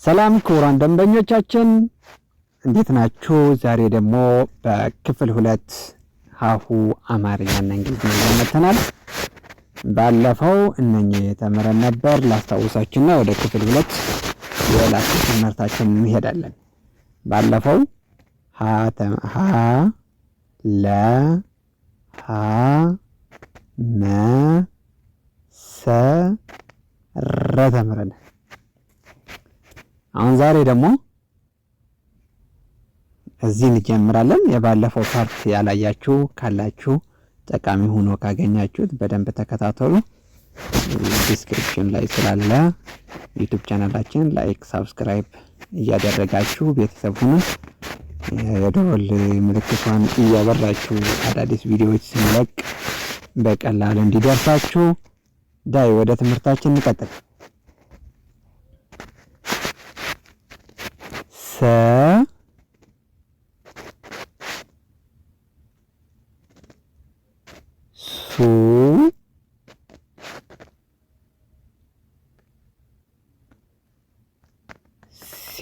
ሰላም ክቡራን ደንበኞቻችን እንዴት ናችሁ? ዛሬ ደግሞ በክፍል 2 ሀሁ አማርኛና እንግሊዝኛ መተናል። ባለፈው እነኚህ ተምረን ነበር። ላስታውሳችሁና ወደ ክፍል 2 የላስ ትምህርታችን እንሄዳለን። ባለፈው ሀ ለ ሀ መ ሰ ረ ተምረናል። አሁን ዛሬ ደግሞ እዚህ እንጀምራለን። የባለፈው ፓርት ያላያችሁ ካላችሁ ጠቃሚ ሆኖ ካገኛችሁት በደንብ ተከታተሉ። ዲስክሪፕሽን ላይ ስላለ ዩቲዩብ ቻናላችን ላይክ፣ ሰብስክራይብ እያደረጋችሁ ቤተሰብ ሁኑ። የደወል ምልክቷን እያበራችሁ አዳዲስ ቪዲዮዎች ስንለቅ በቀላሉ እንዲደርሳችሁ። ዳይ ወደ ትምህርታችን እንቀጥል። ሰ ሱ ሲ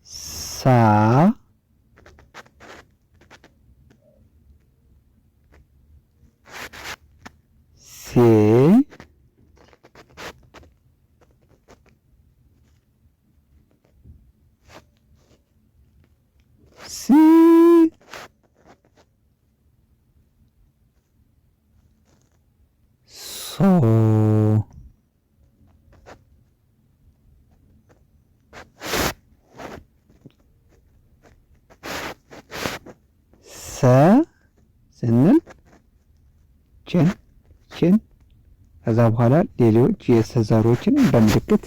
ሳ ሴ ሲ ሶ ሰ ስንል ችን ከዛ በኋላ ሌሎች የሰዘሮችን በምልክት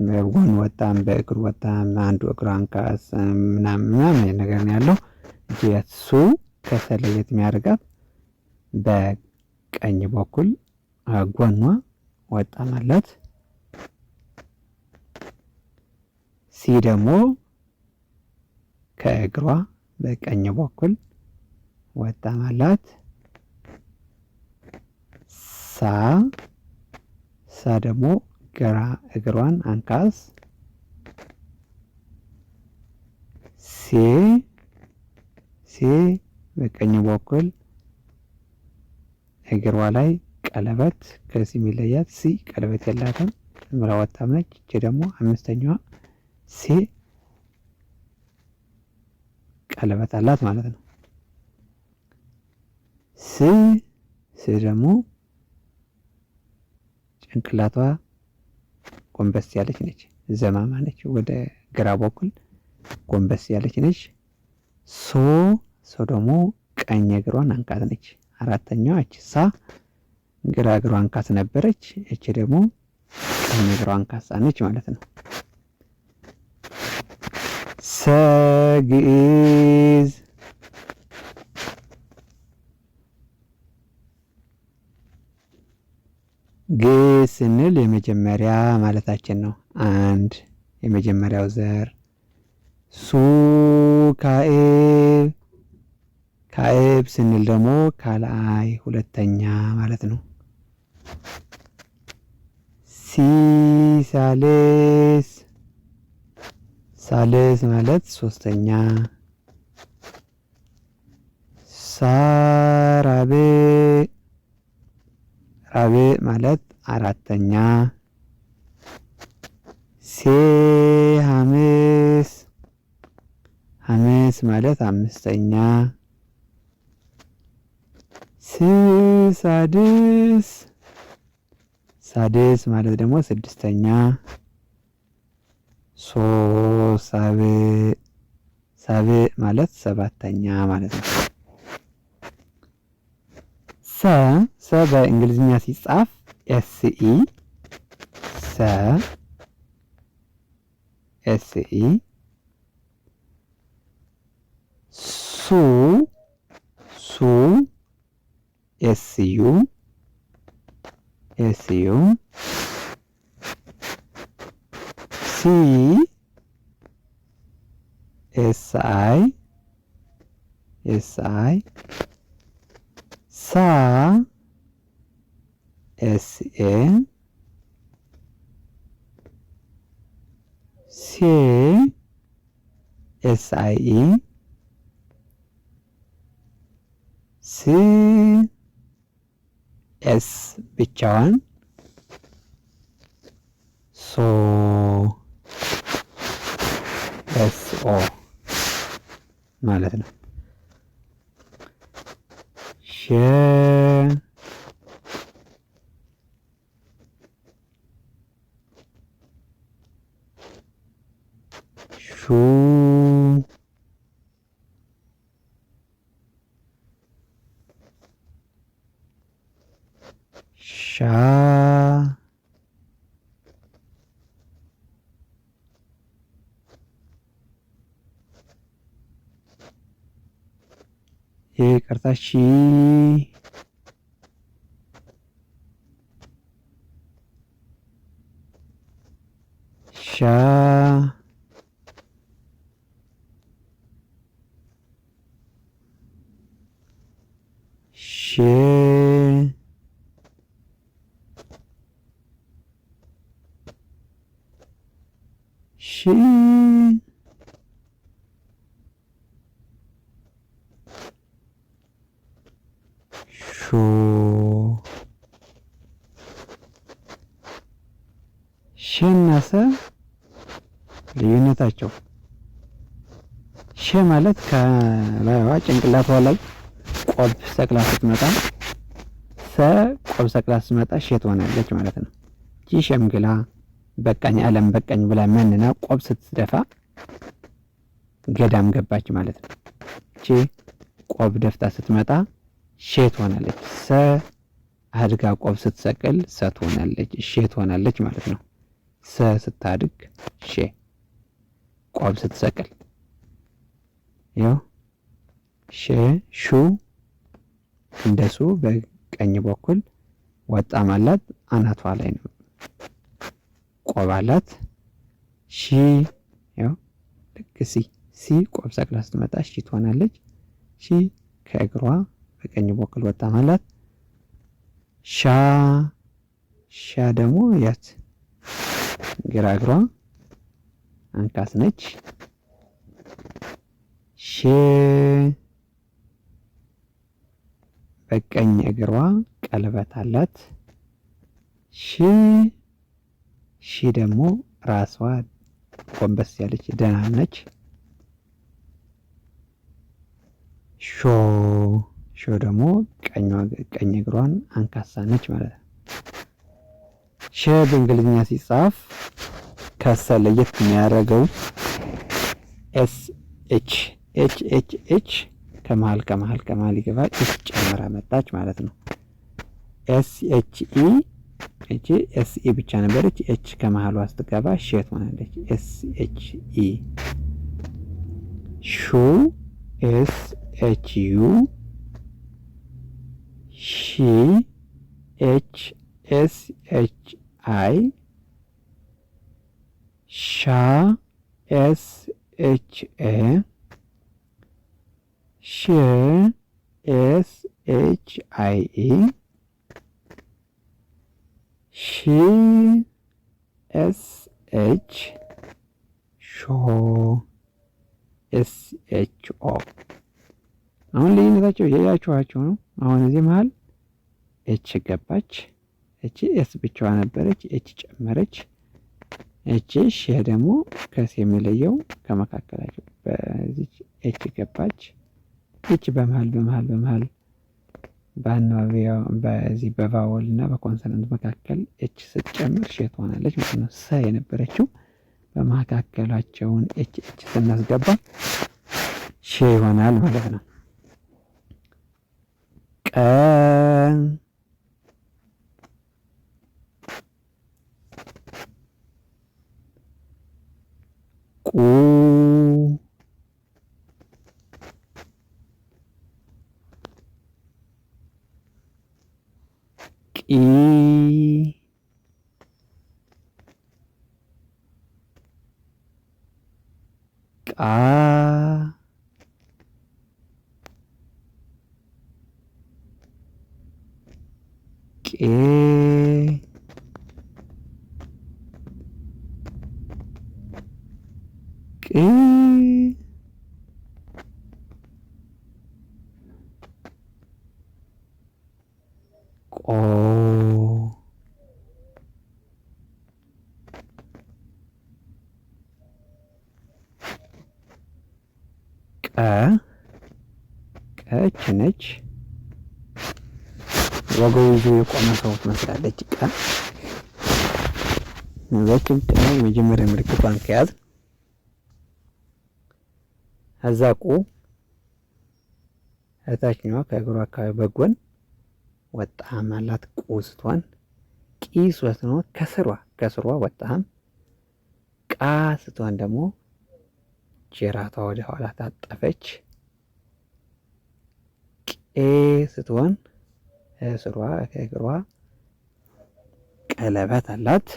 በጎን ወጣም በእግር ወጣም አንዱ እግሩ አንካስ ምናምን ነገር ነው ያለው። ሱ ከሰለየት የሚያደርጋት በቀኝ በኩል ጎኗ ወጣ ማለት። ሲ ደግሞ ከእግሯ በቀኝ በኩል ወጣ ማለት። ሳ ደግሞ ግራ እግሯን አንካስ። ሴ በቀኝ በኩል እግሯ ላይ ቀለበት ከዚህ የሚለያት ሲ ቀለበት የላትም ምራ ወጣም ነች። እቺ ደግሞ አምስተኛዋ ሴ ቀለበት አላት ማለት ነው። ስ ደግሞ ጭንቅላቷ ጎንበስ ያለች ነች፣ ዘማማ ነች፣ ወደ ግራ በኩል ጎንበስ ያለች ነች። ሶ ደግሞ ቀኝ እግሯን አንካት ነች። አራተኛዋ እቺ ሳ ግራ እግሯ አንካት ነበረች። እቺ ደግሞ ቀኝ እግሯ አንካት ነች ማለት ነው። ሰ ግዕዝ ስንል የመጀመሪያ ማለታችን ነው። አንድ የመጀመሪያው ዘር። ሱ ካዕብ ስንል ደግሞ ካልአይ ሁለተኛ ማለት ነው። ሲ ሳልስ ማለት ሶስተኛ። ሳ ራብዕ ማለት አራተኛ። ሴ ሐምስ ማለት አምስተኛ። ስ ሳድስ ማለት ደግሞ ስድስተኛ። ሶ ሳብዕ ማለት ሰባተኛ ማለት ነው። ሰ በእንግሊዝኛ ሲጻፍ ኤስኢ ሱ ኤስዩ ሲ ኤስአይ ሳ ኤስኤ ሴ ኤስአይኢ ስ ኤስ ብቻዋን ሶ ኤስኦ ማለት ነው። ሸ ሹ ሻ ይቅርታ ሺ ሻ ሼ ሺ ሹ ሸና ሰ ልዩነታቸው ሸ ማለት ከላይዋ ጭንቅላቷ ላይ ቆብ ሰቅላ ስትመጣ ሰ ቆብ ሰቅላ ስትመጣ ሸ ትሆናለች ማለት ነው። ይህ ሸምግላ በቃኝ ዓለም በቃኝ ብላ መንና ቆብ ስትደፋ ገዳም ገባች ማለት ነው። ቺ ቆብ ደፍታ ስትመጣ ሼ ትሆናለች። ሰ አድጋ ቆብ ስትሰቅል ሰ ትሆናለች፣ ሼ ትሆናለች ማለት ነው። ሰ ስታድግ ሼ፣ ቆብ ስትሰቅል ያው ሼ ሹ እንደሱ በቀኝ በኩል ወጣም አላት አናቷ ላይ ነው ቆብ አላት። ሺ ያው ልክ ሲ ቆብ ሰቅላ ስትመጣ ሺ ትሆናለች። ሺ ከእግሯ በቀኝ በኩል ወጣም አላት። ሻ ደግሞ ያት ግራ እግሯ አንካስ ነች። ሼ በቀኝ እግሯ ቀለበት አላት። ሺ ደግሞ ራሷ ጎንበስ ያለች ደህና ነች። ሾ ደግሞ ቀኝ እግሯን አንካሳ ነች ማለት ነው። ሸ በእንግሊዝኛ ሲጻፍ ከሰ ለየት የሚያደርገው ኤስ ኤች ከመሃል ይገባል። ኤች ጨምራ መጣች ማለት ነው። ኤስ ኢ ብቻ ነበረች። ኤች ከመሃሏ ስትገባ ሼ ትሆናለች። SHE ሹ SHU ሺ HSHI ሻ SHA ሼ SHIE ሺ SH ሾ SHO። አሁን ልዩነታቸው ያያችኋቸው ነው። አሁን እዚህ መሃል ኤች ገባች። ኤች ኤስ ብቻዋ ነበረች። ኤች ጨመረች። ኤች ሼ ደግሞ ከስ የሚለየው ከመካከላቸው በዚህ ኤች ገባች። ኤች በመሃል በአናባቢያው በዚህ በቫወል እና በኮንሶናንት መካከል ኤች ስትጨምር ሼ ትሆናለች ማለት ነው። ሰ የነበረችው በመካከላቸውን ኤች ስናስገባ ሼ ይሆናል ማለት ነው። ቀ ቁ ቂ ቃ ቅ ቆ ቀች ነች። ወገቡ ይዞ የቆመ ሰው ትመስላለች። እዛችን የመጀመሪያ ምልክቷን ከያዝ ከዛ ቁ እታችኛዋ ከእግሯ አካባቢ በጎን ወጣም አላት። ቁ ስትሆን ቂ ስትሆን ከስሯ ወጣም። ቃ ስትሆን ደግሞ ጅራቷ ወደ ኋላ ታጠፈች። ቄ ስትሆን ስሯ ከእግሯ ቀለበት አላት።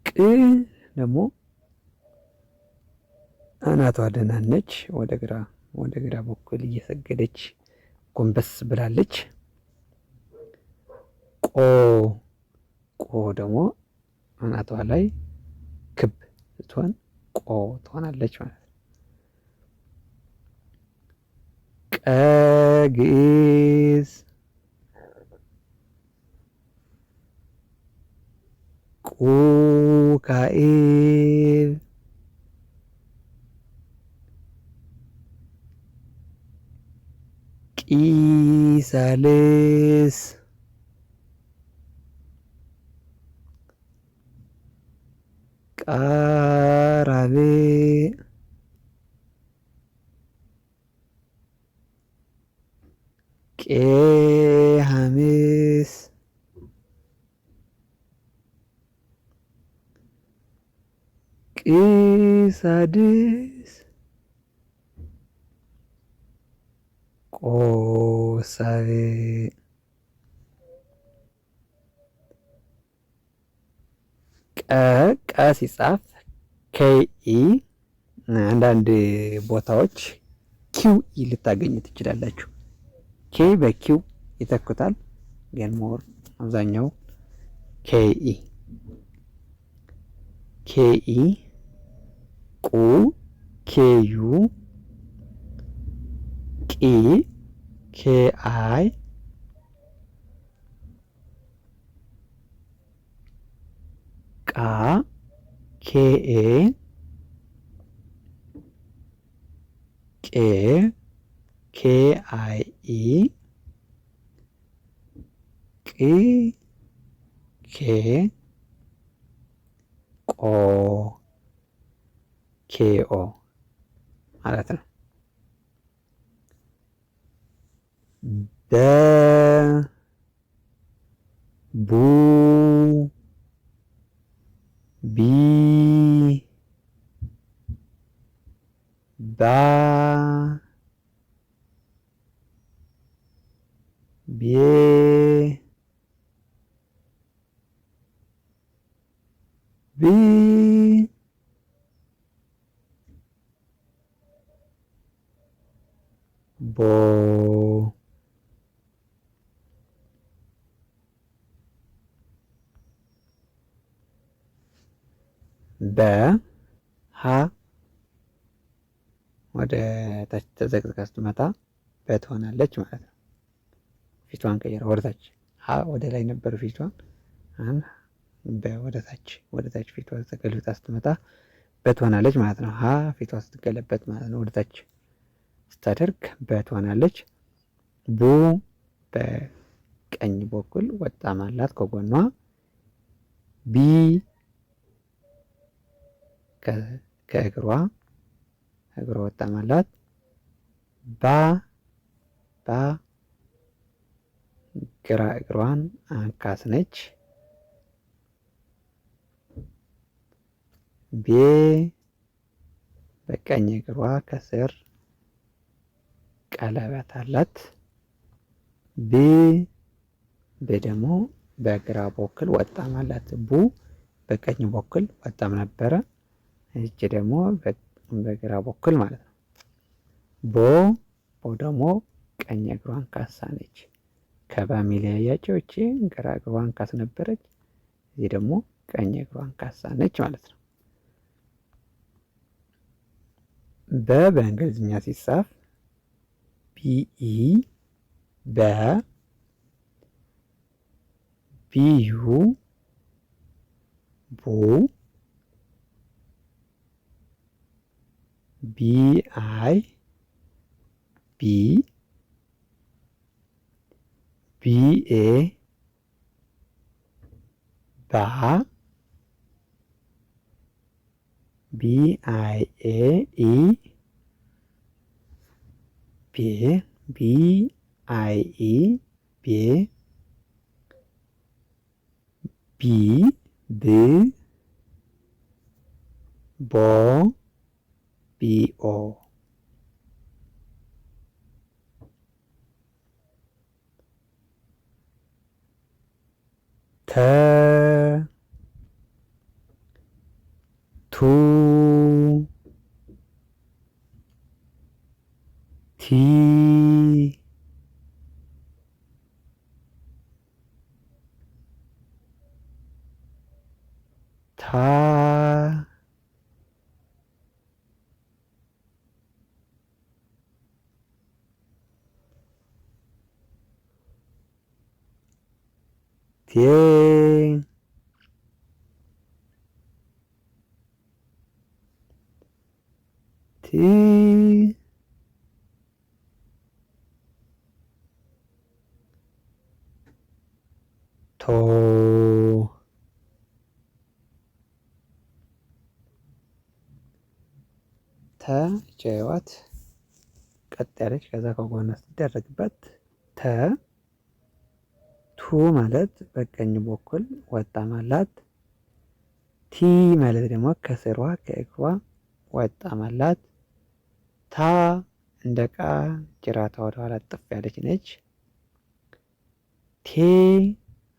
ቅ ደግሞ አናቷ ደህና ነች። ወደ ግራ በኩል እየሰገደች ጎንበስ ብላለች። ቆ ደግሞ አናቷ ላይ ክብ ስትሆን ቆ ትሆናለች ማለት ነው። ግዕዝ ካዕብ ቂሳልስ ቃራብዕ ሐምስ ሳድስ ሳብዕ ቀ ሲጻፍ ከኢ አንዳንድ ቦታዎች ኪው ኢ ልታገኙ ትችላላችሁ። ኬ በኪው ይተኩታል፣ ግን ሞር አብዛኛው ኬኢ ቁ ኬዩ ቂ ኬአይ ቃ ኬኤ ቄ ኬአይኢ ቅ ኬ ቆ ኬኦ ማለት ነው። ቡ ቢ ባ ቤ ብ ቦ በሀ ወደ ታች ተዘቅዝቃ ስትመጣ በትሆናለች ማለት ነው። ፊቷን ቀይራ ወደ ታች ሀ ወደ ላይ ነበር ፊቷን ወደ ታች ፊቷ ተገልብጣ ስትመጣ በትሆናለች ማለት ነው። ሀ ፊቷ ስትገለበጥ ማለት ነው። ወደ ታች ስታደርግ በትሆናለች። ቡ በቀኝ በኩል ወጣም አላት ከጎኗ። ቢ ከእግሯ ወጣም አላት። ባ ግራ እግሯን አንካስ ነች። ቤ በቀኝ እግሯ ከስር ቀለበት አላት። ብ ደግሞ በግራ በኩል ወጣም አላት። ቡ በቀኝ በኩል ወጣም ነበረ። እጅ ደግሞ በግራ በኩል ማለት ነው። ቦ ደግሞ ቀኝ እግሯን ካሳ ነች። ከበ የሚለያያቸው እቺ ግራ እግሯ አንካስ ነበረች። እዚህ ደግሞ ቀኝ እግሯ አንካሳ ነች ማለት ነው። በእንግሊዝኛ ሲጻፍ ቢኢ በ ቢዩ ቡ ቢአይ ቢ ቢኤ ባ ቢአይኤ ኢ ቤ ቢአይኢ ቤ ቢ ብ ቦ ቢኦ ተ ቱ ቲ ታ ቴ ቲ ቶ ተ ጨዋት ቀጥ ያለች ከዛ ከጎኗ ስትደረግበት ተ ቱ ማለት በቀኝ በኩል ወጣ ማላት ቲ ማለት ደግሞ ከስሯ ከእግሯ ወጣ ማላት ታ እንደ ቃ ጅራቷ ወደኋላ ጥፍ ያለች ነች። ቴ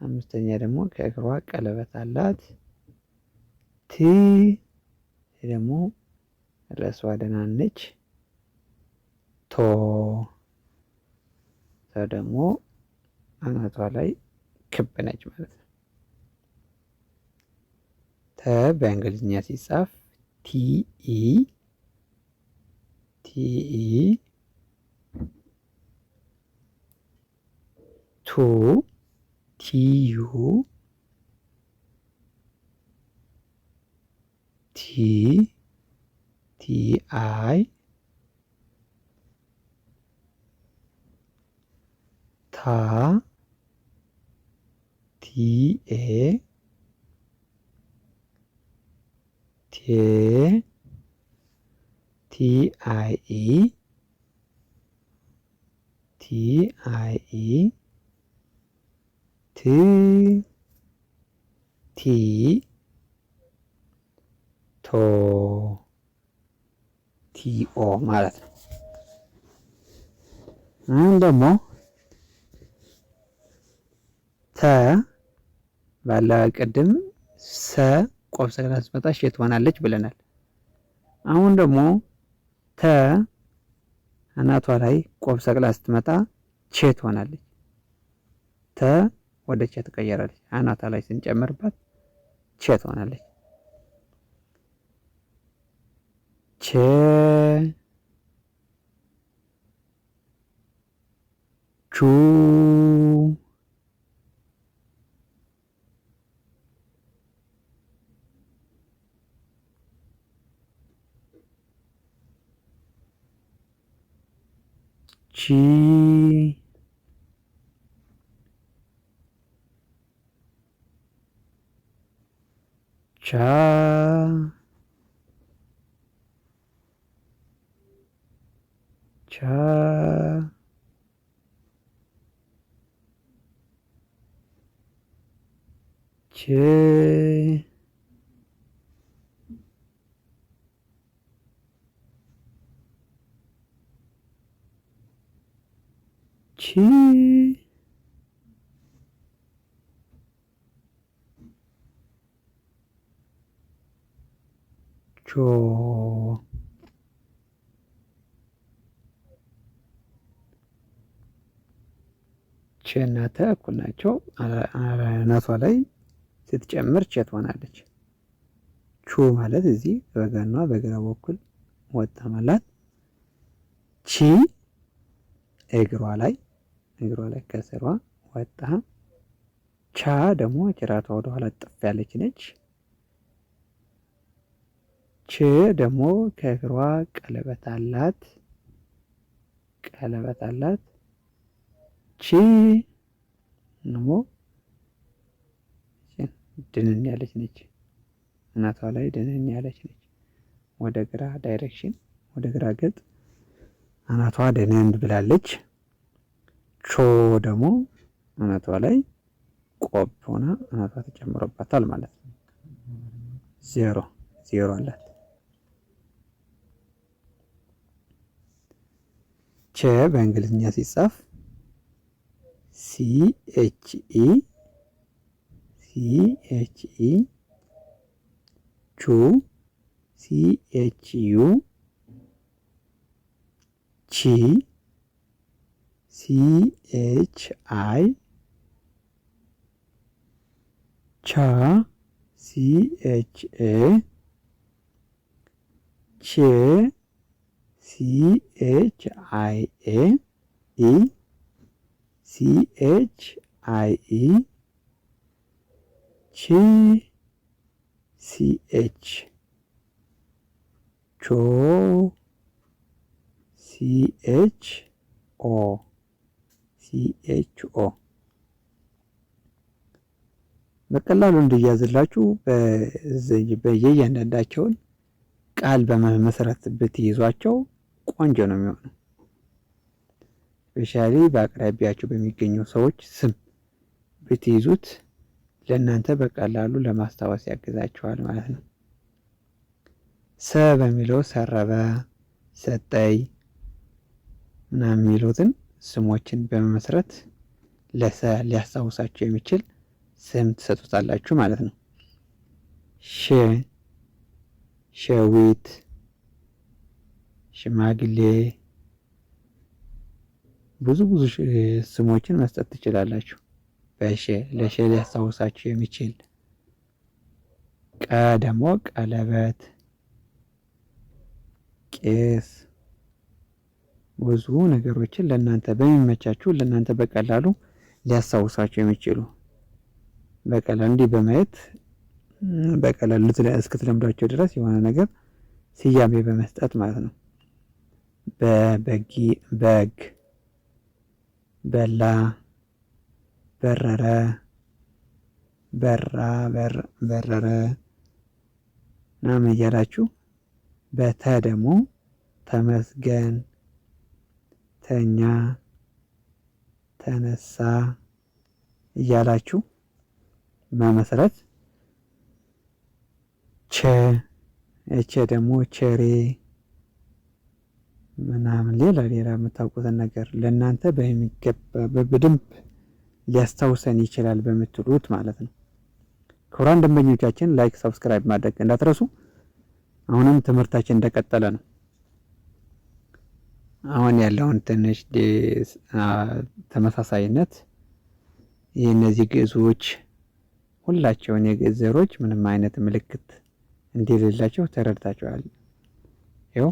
አምስተኛ ደግሞ ከእግሯ ቀለበት አላት። ት ደግሞ ርዕሷ ደህና ነች። ቶ ደግሞ አናቷ ላይ ክብ ነች ማለት ነው። ተ በእንግሊዝኛ ሲጻፍ ቲኢ ቱ ቲዩ ቲ ቲአይ ታ ቲኤ ቴ ቲአይኢ ት ቲ ቶ ቲኦ ማለት ነው። አሁን ደግሞ ተ ባለ ቅድም ሰ ቆብ ሰግራ ስትመጣ ሼ ትሆናለች ብለናል። አሁን ደግሞ ተ አናቷ ላይ ቆብ ሰቅላ ስትመጣ ቼ ትሆናለች። ተ ወደ ቼ ትቀየራለች። አናቷ ላይ ስንጨምርባት ቼ ትሆናለች። ቼ ቹ ቺ ቻ ቻ ቼ ቺ ቾ ች እና ተ እኩል ናቸው። አናቷ ላይ ስትጨምር ቸ ትሆናለች። ቹ ማለት እዚህ በቀኟ በግራ በኩል ወጣ ማለት ቺ እግሯ ላይ ከስሯ ወጣ። ቻ ደግሞ ጭራቷ ወደኋላ ጥፍ ያለች ነች። ች ደግሞ ከእግሯ ቀለበት አላት። ቺ ደግሞ ድንን ያለች ነች። እናቷ ላይ ድንን ያለች ነች። ወደ ግራ ዳይሬክሽን፣ ወደ ግራ ገጥ አናቷ ድንን ብላለች። ቾ ደግሞ አናቷ ላይ ቆብ ሆና አናቷ ተጨምሮባታል ማለት ነው። ዜሮ አላት። ቸ በእንግሊዝኛ ሲጻፍ CHE ቹ CHU ቺ CHI ቻ CHA ቼ CHIA CHIE ቺ CH ቾ CHO በቀላሉ እንዲያዝላችሁ በየእያንዳንዳቸውን ቃል በመመስረት ብትይዟቸው ቆንጆ ነው የሚሆነው። ስፔሻሊ በአቅራቢያችሁ በሚገኙ ሰዎች ስም ብትይዙት ለእናንተ በቀላሉ ለማስታወስ ያግዛችኋል ማለት ነው። ሰ በሚለው ሰረበ፣ ሰጠይ ምናምን የሚሉትን ስሞችን በመመስረት ለሰ ሊያስታውሳችሁ የሚችል ስም ትሰጡታላችሁ ማለት ነው። ሸዊት፣ ሽማግሌ፣ ብዙ ስሞችን መስጠት ትችላላችሁ። ለሸ ሊያስታውሳችሁ የሚችል። ቀ ደግሞ ቀለበት፣ ቄስ፣ ብዙ ነገሮችን ለእናንተ በሚመቻችሁ ለእናንተ በቀላሉ ሊያስታውሳችሁ የሚችሉ በቀላሉ እንዲህ በማየት በቀላሉ እስክትለምዷቸው ድረስ የሆነ ነገር ስያሜ በመስጠት ማለት ነው። በግ፣ በላ፣ በረረ፣ በረረ ምናምን እያላችሁ በተ ደግሞ ተመስገን፣ ተኛ፣ ተነሳ እያላችሁ መመስረት። ቸ ደግሞ ቸሬ ምናምን ሌላ የምታውቁትን ነገር ለእናንተ በደንብ ሊያስታውሰን ይችላል በምትሉት ማለት ነው። ክቡራን ደንበኞቻችን ላይክ፣ ሰብስክራይብ ማድረግ እንዳትረሱ። አሁንም ትምህርታችን እንደቀጠለ ነው። አሁን ያለውን ትንሽ ተመሳሳይነት የእነዚህ ግዕዞች ሁላቸውን የግዕዝ ዘሮች ምንም አይነት ምልክት እንደሌላቸው ተረድታችኋል። ይኸው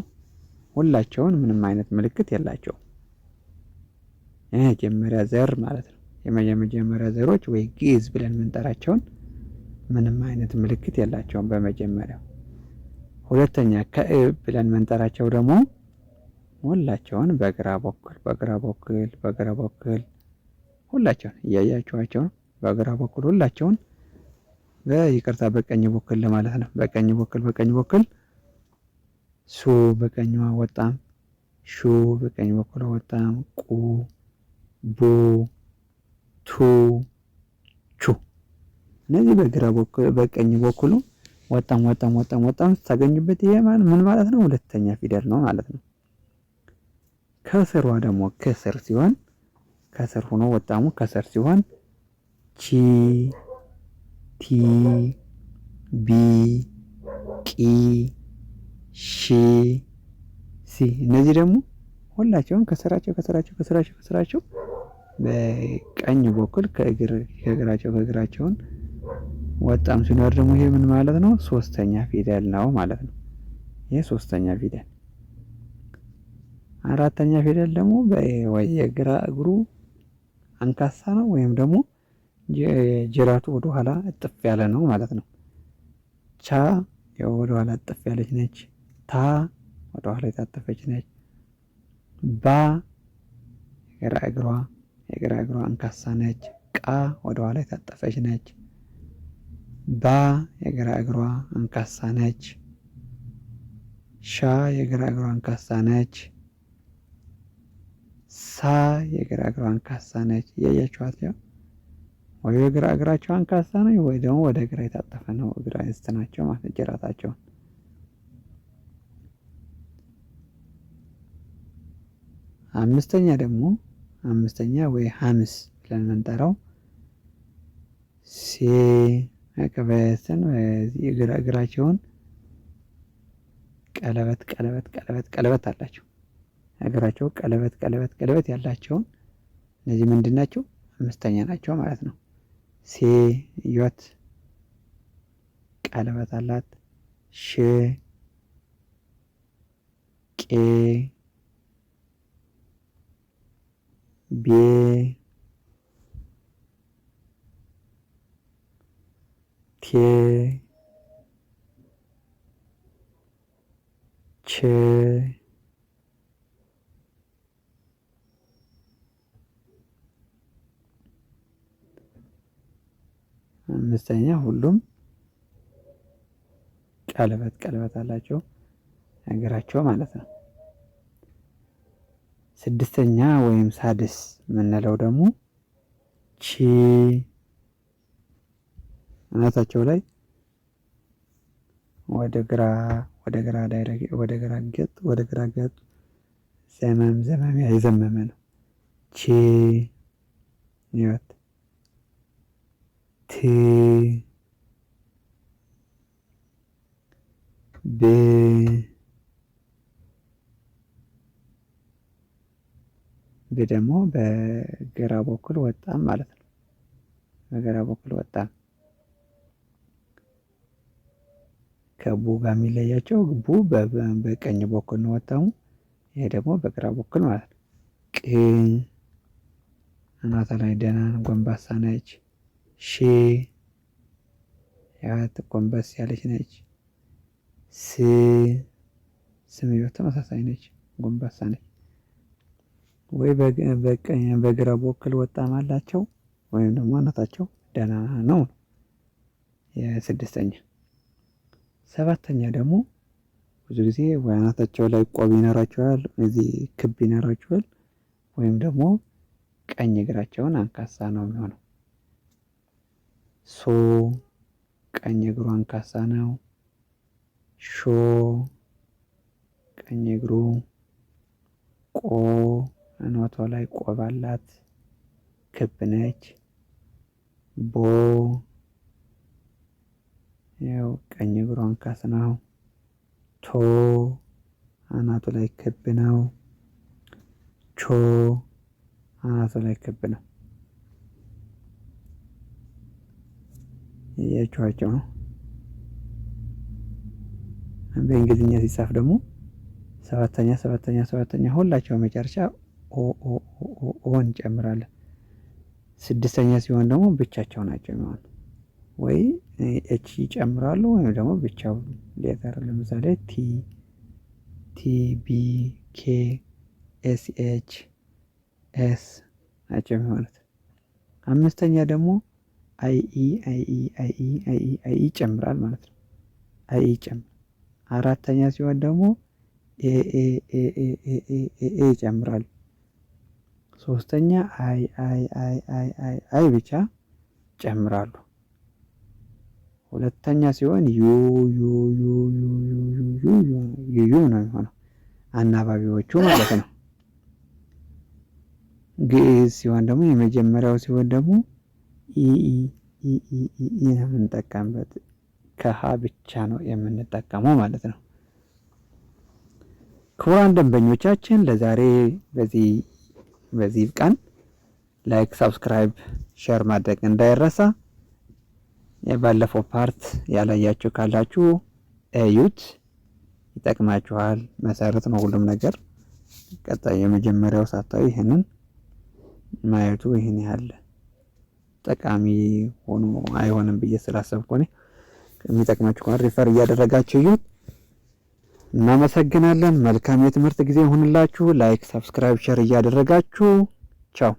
ሁላቸውን ምንም አይነት ምልክት የላቸው። የመጀመሪያ ዘር ማለት ነው። የመጀመሪያ ዘሮች ወይ ግዕዝ ብለን የምንጠራቸውን ምንም አይነት ምልክት የላቸውም በመጀመሪያው። ሁለተኛ ከዕብ ብለን የምንጠራቸው ደግሞ ሁላቸውን በግራ በኩል ሁላቸውን እያያችኋቸው ነው። በግራ በኩል ሁላቸውን በይቅርታ በቀኝ በኩል ለማለት ነው። በቀኝ በኩል ሱ በቀኟ ወጣም፣ ሹ በቀኝ በኩል ወጣም፣ ቁ፣ ቡ፣ ቱ፣ ቹ እነዚህ በግራ በኩል በቀኝ በኩሉ ወጣም ስታገኙበት ይሄ ምን ማለት ነው? ሁለተኛ ፊደል ነው ማለት ነው። ከስሯ ደግሞ ከስር ሲሆን ከስር ሆኖ ወጣሙ ከስር ሲሆን ቺ፣ ቲ፣ ቢ፣ ቂ፣ ሺ፣ ሲ እነዚህ ደግሞ ሁላቸውም ከስራቸው በቀኝ በኩል ከእግራቸውን ወጣም ሲኖር ደግሞ ይሄ ምን ማለት ነው? ሶስተኛ ፊደል ነው ማለት ነው። ይሄ ሶስተኛ ፊደል። አራተኛ ፊደል ደግሞ ወይ የግራ እግሩ አንካሳ ነው ወይም ደግሞ ጅራቱ ወደኋላ እጥፍ ያለ ነው ማለት ነው። ቻ ያው ወደኋላ እጥፍ ያለች ነች። ታ ወደኋላ የታጠፈች ነች። ባ የግራ እግሯ አንካሳ ነች። ቃ ወደኋላ የታጠፈች ነች። ባ የግራ እግሯ አንካሳ ነች። ሻ የግራ እግሯ አንካሳ ነች። ሳ የግራ እግሯ አንካሳ ነች። እያያችኋት ያው ወይ የግራ እግራቸው አንካሳ ነው ወይ ደግሞ ወደ ግራ የታጠፈ ነው እግራ ናቸው ማለት ጅራታቸውን። አምስተኛ ወይ ሐምስ ብለን የምንጠራው ከበስተን እግራቸውን ቀለበት አላቸው። እግራቸው ቀለበት ያላቸውን እነዚህ ምንድን ናቸው? አምስተኛ ናቸው ማለት ነው። ዮት ቀለበት አላት። ሽ ቄ ቤ ቴ ች አምስተኛ ሁሉም ቀለበት አላቸው እግራቸው ማለት ነው። ስድስተኛ ወይም ሳድስ የምንለው ደግሞ ቺ አናታቸው ላይ ወደ ግራ ገጥ ዘመም የዘመመ ነው። ቺ ይወት ት ብ ደግሞ በግራ በኩል ወጣም ማለት ነው። በግራ በኩል ወጣም ከቡ ጋር የሚለያቸው ቡ በቀኝ በኩል ነው ወጣሙ። ይሄ ደግሞ በግራ በኩል ማለት ነው። ቅ አናቷ ላይ ደህና ጎንባሳ ነች። ሺ ያት ጎንበስ ያለች ነች። ስምዮ ተመሳሳይ ነች፣ ጎንባሳ ነች። ወይ በግራ በኩል ወጣም አላቸው ወይም ደግሞ አናታቸው ደህና ነው። የስድስተኛ። ሰባተኛ ደግሞ ብዙ ጊዜ ወይ አናታቸው ላይ ቆብ ይኖራቸዋል፣ እዚህ ክብ ይኖራቸዋል፣ ወይም ደግሞ ቀኝ እግራቸውን አንካሳ ነው የሚሆነው። ሶ ቀኝ እግሩ አንካሳ ነው። ሾ ቀኝ እግሩ። ቆ አናቷ ላይ ቆብ አላት፣ ክብ ነች። ቦ ያው ቀኝ እግሩ አንካስ ነው። ቶ አናቱ ላይ ክብ ነው። ቾ አናቱ ላይ ክብ ነው። እያችኋቸው ነው። በእንግሊዝኛ ሲጻፍ ደግሞ ሰባተኛ ሁላቸው መጨረሻ ኦ እንጨምራለን። ስድስተኛ ሲሆን ደግሞ ብቻቸው ናቸው የሚሆኑ ወይ ኤች ይጨምራሉ ወይም ደግሞ ብቻው ሌተር ለምሳሌ ቲ ቢ ኬ ኤስ ኤች ኤስ ናቸው የሚሆኑት። አምስተኛ ደግሞ አይ ይጨምራል ማለት ነው። አይ ይጨምራል። አራተኛ ሲሆን ደግሞ ኤ ይጨምራል። ሶስተኛ አይ ብቻ ጨምራሉ። ሁለተኛ ሲሆን ዩ ነው የሚሆነው አናባቢዎቹ ማለት ነው። ግዕዝ ሲሆን ደግሞ የመጀመሪያው ሲሆን ደግሞ ነው የምንጠቀምበት። ከሀ ብቻ ነው የምንጠቀመው ማለት ነው። ክቡራን ደንበኞቻችን ለዛሬ በዚህ ይብቃን። ላይክ፣ ሰብስክራይብ፣ ሼር ማድረግ እንዳይረሳ። የባለፈው ፓርት ያላያችሁ ካላችሁ እዩት፣ ይጠቅማችኋል። መሰረት ነው ሁሉም ነገር። ቀጣይ የመጀመሪያው ሳታዩ ይሄንን ማየቱ ይሄን ያህል ጠቃሚ ሆኖ አይሆንም ብዬ ስላሰብኩ ነው። የሚጠቅማችሁ ከሆነ ሪፈር እያደረጋችሁ እዩት። እናመሰግናለን። መልካም የትምህርት ጊዜ ይሁንላችሁ። ላይክ፣ ሰብስክራይብ፣ ሼር እያደረጋችሁ ቻው።